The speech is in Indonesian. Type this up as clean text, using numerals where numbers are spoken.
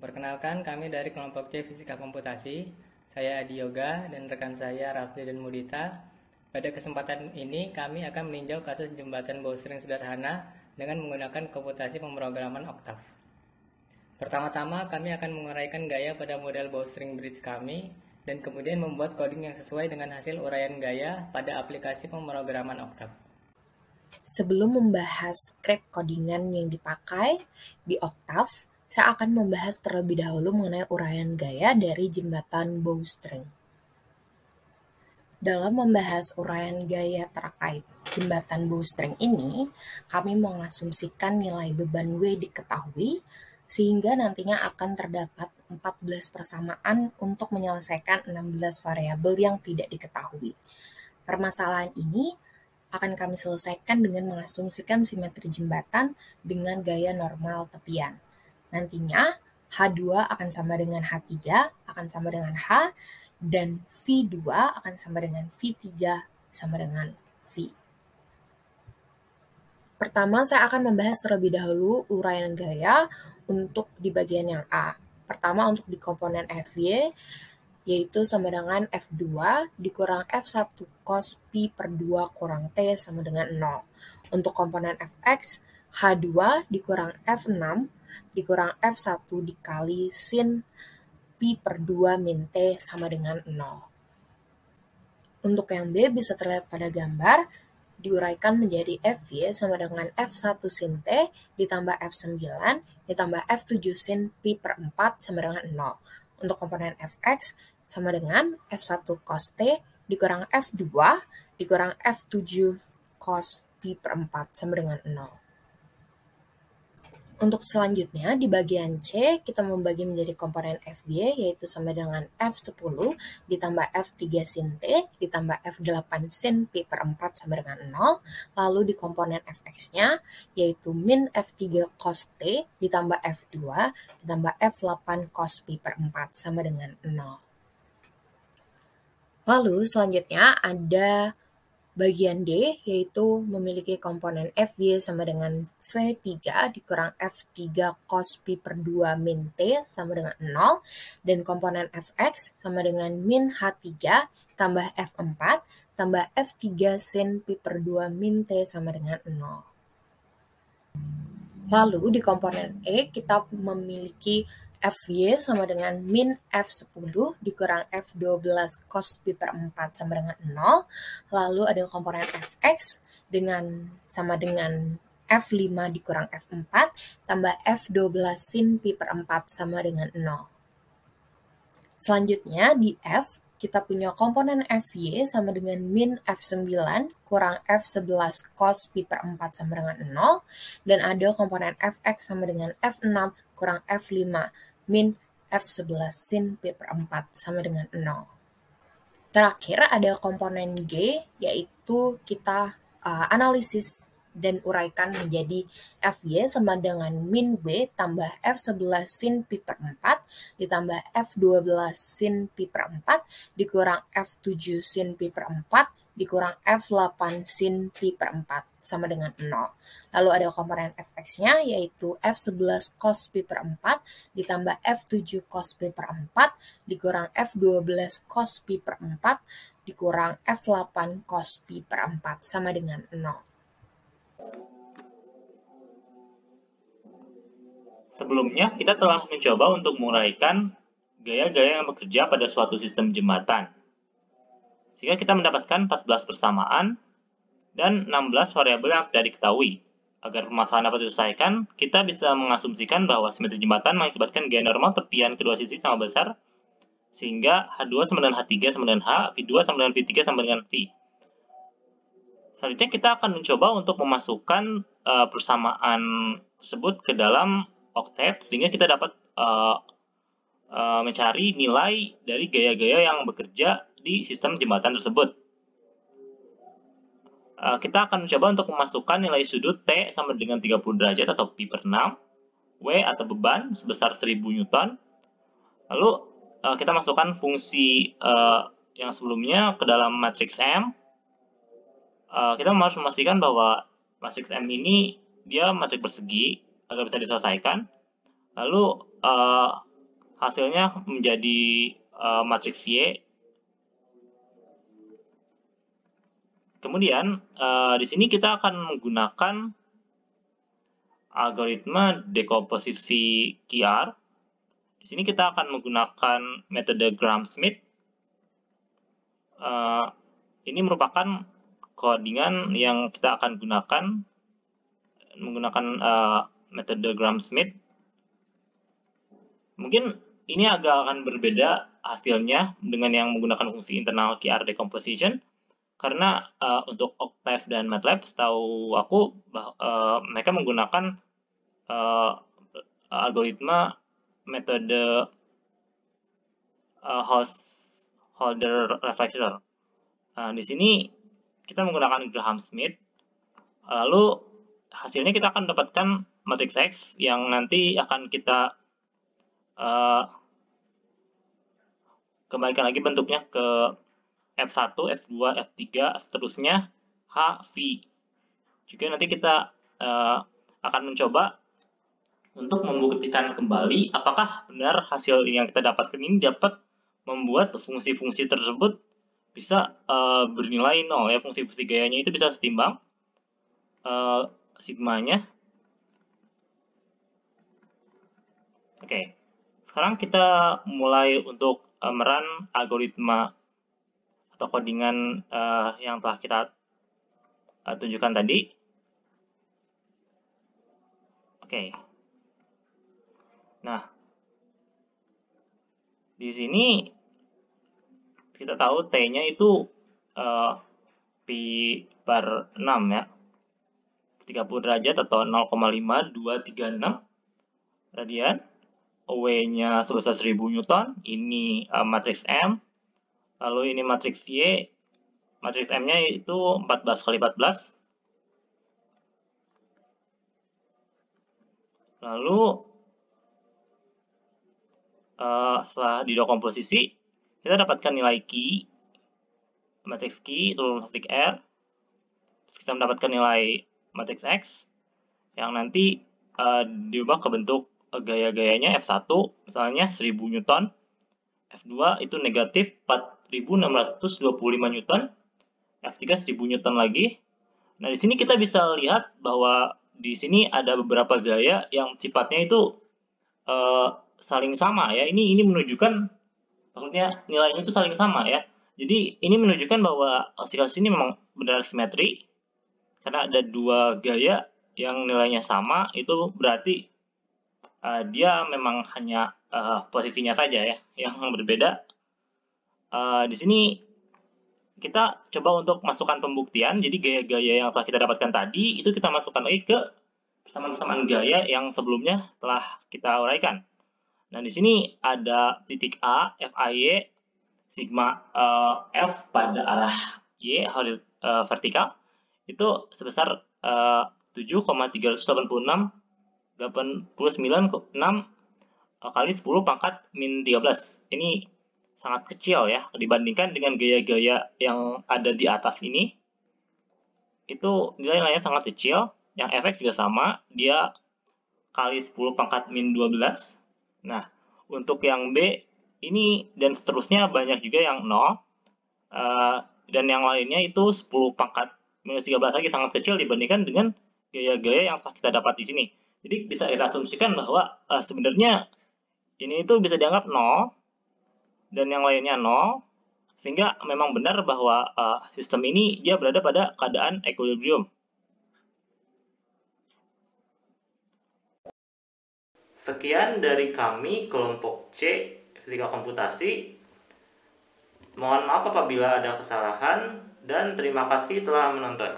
Perkenalkan, kami dari kelompok C Fisika Komputasi. Saya Adi Yoga dan rekan saya Rafli dan Mudita. Pada kesempatan ini, kami akan meninjau kasus jembatan bowstring sederhana dengan menggunakan komputasi pemrograman Octave. Pertama-tama, kami akan menguraikan gaya pada model bowstring bridge kami dan kemudian membuat coding yang sesuai dengan hasil uraian gaya pada aplikasi pemrograman Octave. Sebelum membahas script codingan yang dipakai di Octave, saya akan membahas terlebih dahulu mengenai uraian gaya dari jembatan bowstring. Dalam membahas uraian gaya terkait jembatan bowstring ini, kami mengasumsikan nilai beban W diketahui, sehingga nantinya akan terdapat 14 persamaan untuk menyelesaikan 16 variabel yang tidak diketahui. Permasalahan ini akan kami selesaikan dengan mengasumsikan simetri jembatan dengan gaya normal tepian. Nantinya H2 akan sama dengan H3, akan sama dengan H, dan V2 akan sama dengan V3 sama dengan V. Pertama, saya akan membahas terlebih dahulu uraian gaya untuk di bagian yang A. Pertama, untuk di komponen Fy, yaitu sama dengan F2 dikurang F1 cos pi per 2 kurang T sama dengan 0. Untuk komponen Fx, H2 dikurang F6 dikurang F1 dikali sin pi per 2 min T sama dengan 0. Untuk yang B bisa terlihat pada gambar, diuraikan menjadi Fy sama dengan F1 sin T ditambah F9 ditambah F7 sin pi per 4 sama dengan 0. Untuk komponen Fx sama dengan F1 cos T dikurang F2 dikurang F7 cos pi per 4 sama dengan 0. Untuk selanjutnya, di bagian C, kita membagi menjadi komponen Fy, yaitu sama dengan F10 ditambah F3 sin T ditambah F8 sin pi per 4 sama dengan 0. Lalu di komponen Fx-nya, yaitu min F3 cos T ditambah F2 ditambah F8 cos pi per 4 sama dengan 0. Lalu selanjutnya ada bagian D, yaitu memiliki komponen Fy sama dengan V3 dikurang F3 cos pi per 2 min T sama dengan 0, dan komponen Fx sama dengan min H3 tambah F4 tambah F3 sin pi per 2 min T sama dengan 0. Lalu di komponen E kita memiliki Fy sama dengan min F10 dikurang F12 cos pi per 4 sama dengan 0. Lalu ada komponen Fx sama dengan F5 dikurang F4 tambah F12 sin pi per 4 sama dengan 0. Selanjutnya di F kita punya komponen Fy sama dengan min F9 kurang F11 cos pi per 4 sama dengan 0, dan ada komponen Fx sama dengan F6 kurang F5 min F11 sin pi per 4 sama dengan 0. Terakhir ada komponen G, yaitu kita analisis dan uraikan menjadi Fy sama dengan min W tambah F11 sin pi per 4 ditambah F12 sin pi per 4 dikurang F7 sin pi per 4 dikurang F8 sin pi per 4 sama dengan 0. Lalu ada komponen Fx-nya yaitu F11 cos pi per 4 ditambah F7 cos pi per 4 dikurang F12 cos pi per 4 dikurang F8 cos pi per 4 sama dengan 0. Sebelumnya, kita telah mencoba untuk menguraikan gaya-gaya yang bekerja pada suatu sistem jembatan. Sehingga kita mendapatkan 14 persamaan dan 16 variabel yang tidak diketahui. Agar permasalahan dapat diselesaikan, kita bisa mengasumsikan bahwa simetri jembatan mengakibatkan gaya normal tepian kedua sisi sama besar, sehingga H2 sama dengan H3 sama dengan H, V2 sama dengan V3 sama dengan V. Selanjutnya kita akan mencoba untuk memasukkan persamaan tersebut ke dalam Octave, sehingga kita dapat mencari nilai dari gaya-gaya yang bekerja di sistem jembatan tersebut. Kita akan mencoba untuk memasukkan nilai sudut T sama dengan 30 derajat atau pi per 6, W atau beban sebesar 1000 Newton. Lalu kita masukkan fungsi yang sebelumnya ke dalam matriks M. Kita harus memastikan bahwa matriks M ini dia matriks persegi agar bisa diselesaikan. Lalu hasilnya menjadi matriks Y. Kemudian di sini kita akan menggunakan algoritma dekomposisi QR. Di sini kita akan menggunakan metode Gram-Schmidt. Ini merupakan codingan yang kita akan gunakan menggunakan metode Gram-Schmidt. Mungkin ini agak akan berbeda hasilnya dengan yang menggunakan fungsi internal QR decomposition, karena untuk Octave dan MATLAB setahu aku mereka menggunakan algoritma metode Householder reflector. Di sini kita menggunakan Graham-Smith, lalu hasilnya kita akan dapatkan matriks X yang nanti akan kita kembalikan lagi bentuknya ke F1, F2, F3, seterusnya H, V. Juga nanti kita akan mencoba untuk membuktikan kembali apakah benar hasil yang kita dapatkan ini dapat membuat fungsi-fungsi tersebut bisa bernilai 0 ya, fungsi-fungsi gayanya itu bisa setimbang sigmanya. Oke, sekarang kita mulai untuk merun algoritma atau codingan yang telah kita tunjukkan tadi. Oke. Nah, di sini kita tahu T-nya itu pi per 6 ya. 30 derajat atau 0,5236 radian. W-nya sebesar 1000 Newton. Ini matriks M. Lalu ini matriks Y. Matriks M-nya itu 14 kali 14. Lalu setelah didekomposisi, kita dapatkan nilai Q, matriks Q, itu matriks R. Terus kita mendapatkan nilai matriks X, yang nanti diubah ke bentuk gaya-gayanya F1, misalnya 1000 Newton. F2 itu negatif 4625 Newton. F3 1000 Newton lagi. Nah, di sini kita bisa lihat bahwa di sini ada beberapa gaya yang sifatnya itu saling sama ya. Ini menunjukkan, maksudnya nilainya itu saling sama ya. Jadi ini menunjukkan bahwa kasus ini memang benar simetri, karena ada dua gaya yang nilainya sama. Itu berarti dia memang hanya posisinya saja ya yang berbeda. Di sini kita coba untuk masukkan pembuktian. Jadi gaya-gaya yang telah kita dapatkan tadi itu kita masukkan lagi ke persamaan-persamaan gaya yang sebelumnya telah kita uraikan. Nah, di sini ada titik A, FAY, sigma F pada arah Y, vertikal, itu sebesar 7,386 89,6 kali 10 pangkat min 13. Ini sangat kecil ya dibandingkan dengan gaya-gaya yang ada di atas ini. Itu nilai-nilainya sangat kecil. Yang Fx juga sama, dia kali 10 pangkat min 12. Nah, untuk yang B ini dan seterusnya banyak juga yang 0. Dan yang lainnya itu 10 pangkat minus 13 lagi, sangat kecil dibandingkan dengan gaya-gaya yang kita dapat di sini. Jadi bisa kita asumsikan bahwa sebenarnya ini itu bisa dianggap 0 dan yang lainnya 0, sehingga memang benar bahwa sistem ini dia berada pada keadaan equilibrium. Sekian dari kami kelompok C Fisika Komputasi. Mohon maaf apabila ada kesalahan dan terima kasih telah menonton.